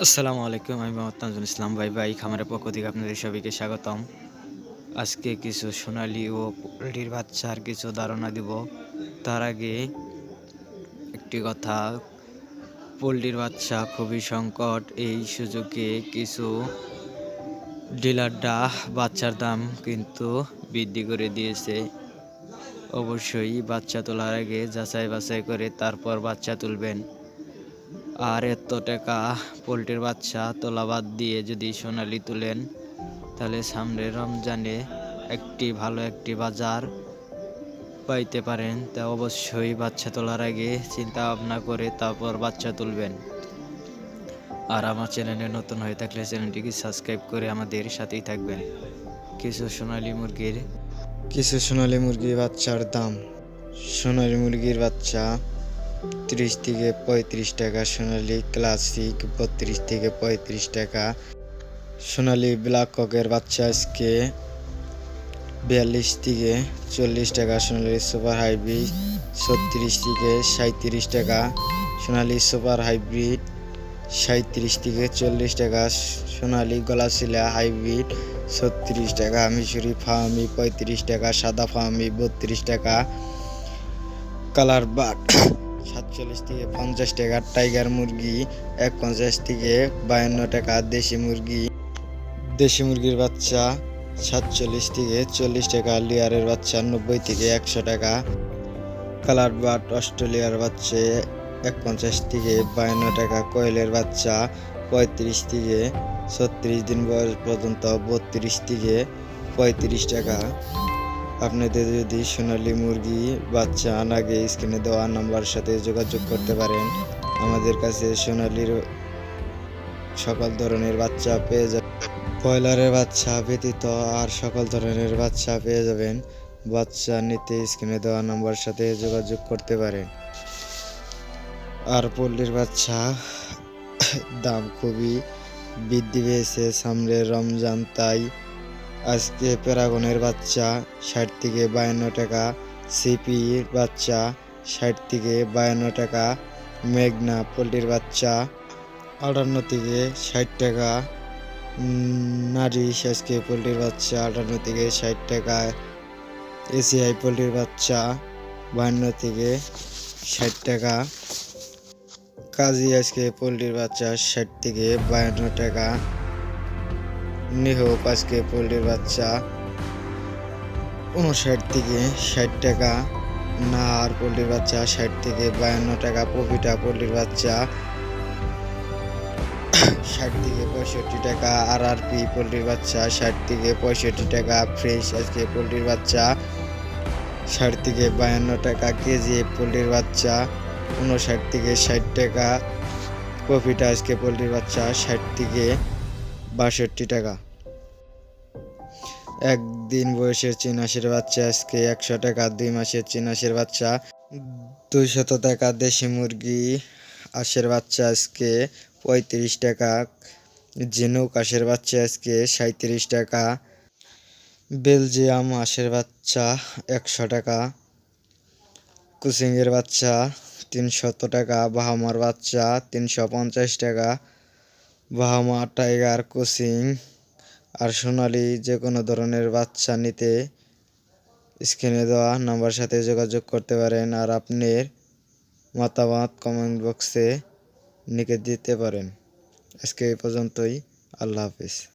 আসসালামু আলাইকুম। আমি মোহাম্মদ তানজুল ইসলাম। ভাই খামারের পক্ষ থেকে আপনাদের সবাইকে স্বাগতম। আজকে কিছু সোনালী ও পোল্ট্রির বাচ্চার কিছু ধারণা দিব। তার আগে একটি কথা, পোল্ট্রির বাচ্চা খুবই সংকট। এই সুযোগে কিছু ডিলাররা বাচ্চার দাম কিন্তু বৃদ্ধি করে দিয়েছে। অবশ্যই বাচ্চা তোলার আগে যাচাই বাছাই করে তারপর বাচ্চা তুলবেন। আর এত টাকা পোল্ট্রির বাচ্চা তোলা বাদ দিয়ে যদি সোনালি তুলেন, তাহলে সামনে রমজানে ভালো একটি বাজার পাইতে পারেন। তা অবশ্যই বাচ্চা তোলার আগে চিন্তা ভাবনা করে তারপর বাচ্চা তুলবেন। আর আমার চ্যানেলে নতুন হয়ে থাকলে চ্যানেলটিকে সাবস্ক্রাইব করে আমাদের সাথেই থাকবেন। কিছু সোনালী মুরগির বাচ্চার দাম। সোনালী মুরগির বাচ্চা 30 থেকে 35 টাকা, সোনালী ক্লাসিক 32 থেকে 35 টাকা, সোনালী ব্ল্যাক ককের বাচ্চা আজকে 42 থেকে 40 টাকা, সোনালী সুপার হাইব্রিড 36 থেকে 37 টাকা, সোনালী সুপার হাইব্রিড 37 থেকে 40 টাকা, সোনালী গলাশিলা হাইব্রিড 36 টাকা, মিশরি ফার্মি 35 টাকা, সাদা ফার্মি 32 টাকা, কালার বাট 47 থেকে 50 টাকা, টাইগার মুরগি 51 থেকে 52 টাকা, দেশি মুরগির বাচ্চা 47 থেকে 40 টাকা, লেয়ারের বাচ্চা 90 থেকে 100 টাকা, কালার বাট অস্ট্রেলিয়ার বাচ্চা 51 থেকে 52 টাকা, কোয়েলের বাচ্চা 35 থেকে 36 দিন বয়স পর্যন্ত 32 থেকে 35 টাকা। আপনাদের যদি সোনালী মুরগি বাচ্চা আগে স্ক্রিনে দেওয়া নাম্বার সাথে যোগাযোগ করতে পারেন। আমাদের কাছে সোনালীর সকল ধরনের বাচ্চা পেয়ে যাবেন। ব্রয়লারের বাচ্চা ব্যতীত আর সকল ধরনের বাচ্চা পেয়ে যাবেন। বাচ্চা নিতে স্ক্রিনে দেওয়া নাম্বার সাথে যোগাযোগ করতে পারেন। আর পোল্ট্রির বাচ্চা দাম খুবই বৃদ্ধি পেয়েছে সামনে রমজান, তাই আজকে প্যারাগনের বাচ্চা 60 থেকে 52 টাকা, সিপির বাচ্চা 60 থেকে 52 টাকা, মেঘনা পোল্ট্রির বাচ্চা 58 থেকে 60 টাকা, নারিশ আজকে পোল্ট্রির বাচ্চা 58 থেকে 60 টাকা, এসিআই পোল্ট্রির বাচ্চা 52 থেকে 60 টাকা, কাজী আজকে পোল্ট্রির বাচ্চা 60 থেকে 52 টাকা, নিহোপ আজকে পোল্ট্রির বাচ্চা 59 থেকে 60 টাকা, নাহার পোল্ট্রির বাচ্চা 60 থেকে 52 টাকা, পপিটা পোল্ট্রির বাচ্চা 60 থেকে 65 টাকা, আরআরপি পোল্ট্রির বাচ্চা 60 থেকে 65 টাকা, ফ্রেশ আজকে পোল্ট্রির বাচ্চা 60 থেকে 52 টাকা, কেজি পোল্ট্রির বাচ্চা 59 থেকে 60 টাকা, পপিটা আজকে পোল্ট্রির বাচ্চা 60 থেকে 62 টাকা। একদিন বয়সের চীনাশের বাচ্চা আজকে 100 টাকা, 2 মাসের চীনাশের বাচ্চা 200 টাকা, দেশি মুরগি আঁশের বাচ্চা আজকে 35 টাকা, ঝিনুক আঁশের বাচ্চা আজকে 37 টাকা, বেলজিয়াম আঁশের বাচ্চা 100 টাকা, কুচিংয়ের বাচ্চা 300 টাকা, বাহামার বাচ্চা 350 টাকা, বাহামা টাইগার কুচিং আর সোনালী যে কোনো ধরনের বাচ্চা নিতে স্ক্রিনে দেওয়া নাম্বার সাথে যোগাযোগ করতে পারেন। আর আপনার মতামত কমেন্ট বক্সে লিখে দিতে পারেন। আজকে এই পর্যন্তই। আল্লাহ হাফিজ।